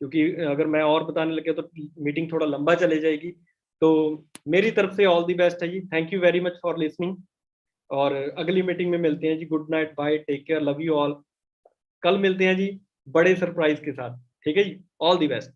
क्योंकि अगर मैं और बताने लगे तो मीटिंग थोड़ा लंबा चले जाएगी। तो मेरी तरफ से ऑल द बेस्ट है जी, thank you very much for listening. और अगली मीटिंग में मिलते हैं जी, good night, bye, take care, love you all. कल मिलते हैं जी बड़े सरप्राइज के साथ, ठीक है जी, ऑल द बेस्ट।